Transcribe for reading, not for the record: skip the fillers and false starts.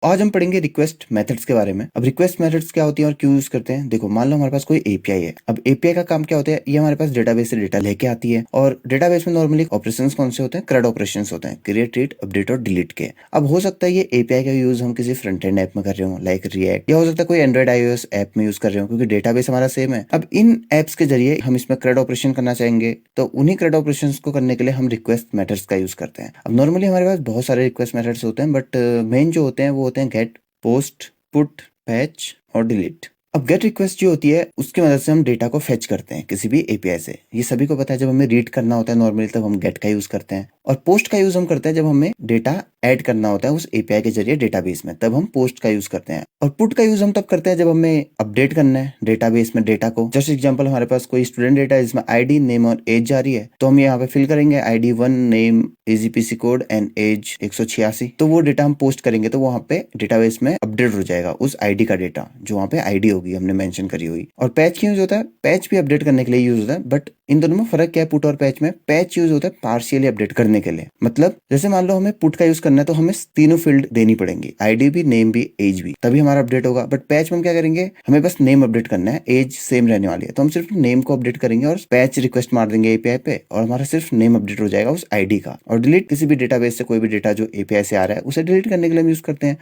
आज हम पढ़ेंगे रिक्वेस्ट मेथड्स के बारे में। अब रिक्वेस्ट मेथड्स क्या होती है और क्यों यूज करते हैं। देखो, मान लो हमारे पास कोई एपीआई है। अब एपीआई का काम क्या होता है, ये हमारे पास डेटाबेस से डेटा लेके आती है और डेटाबेस में नॉर्मली ऑपरेशंस कौन से होते हैं, CRUD ऑपरेशंस होते हैं, क्रिएट, रीड, अपडेट और डिलीट के। अब हो सकता है ये एपीआई का यूज हम किसी फ्रंट एंड ऐप में कर रहे हो लाइक रिएक्ट, या हो सकता है कोई एंड्रॉइड iOS ऐप में यूज कर रहे हो क्योंकि डेटाबेस हमारा सेम है। अब इन एप्स के जरिए हम इसमें CRUD ऑपरेशन करना चाहेंगे, तो उन्हीं CRUD ऑपरेशंस को करने के लिए हम रिक्वेस्ट मेथड्स का यूज करते हैं। अब नॉर्मली हमारे पास बहुत सारे रिक्वेस्ट मेथड्स होते हैं, बट मेन जो होते हैं वो होते हैं गेट, पोस्ट, पुट, फैच और डिलीट। अब गेट रिक्वेस्ट जो होती है उसकी मदद से हम डेटा को फेच करते हैं किसी भी एपीआई से। ये सभी को पता है, जब हमें रीड करना होता है नॉर्मली तब हम गेट का यूज करते हैं। और पोस्ट का यूज हम करते हैं जब हमें डेटा ऐड करना होता है उस एपीआई के जरिए डेटाबेस में, तब हम पोस्ट का यूज करते हैं। और पुट का यूज हम तब करते हैं जब हमें अपडेट करना है डेटाबेस में डेटा को। जस्ट एग्जांपल, हमारे पास कोई स्टूडेंट डेटा है जिसमें आईडी, नेम और एज जा रही है, तो हम यहाँ पे फिल करेंगे ID 1, name, AGPC code and age 186। तो वो डेटा हम पोस्ट करेंगे तो वहाँ पे डेटाबेस में अपडेट हो जाएगा उस आईडी का डेटा, जो वहाँ पे आईडी होगी हमने मेंशन करी हुई। और पैच क्यों यूज होता है, पैच भी अपडेट करने के लिए यूज होता है, बट इन दोनों में फर्क क्या है पुट और पैच में। पैच यूज होता है पार्शियली अपडेट करने के लिए। मतलब जैसे मान लो हमें पुट का यूज करना है तो हमें तीनों फील्ड देनी पड़ेंगी, आईडी भी, नेम भी, एज भी, तभी हमारा अपडेट होगा। बट पैच में हम क्या करेंगे, हमें बस नेम अपडेट करना है, एज सेम रहने वाली है, तो हम सिर्फ नेम को अपडेट करेंगे और पैच रिक्वेस्ट मार देंगे एपीआई पे और हमारा सिर्फ नेम अपडेट हो जाएगा उस आईडी का। और डिलीट, किसी भी डेटाबेस से कोई भी डेटा जो एपीआई से आ रहा है उसे डिलीट करने के लिए हम यूज करते हैं।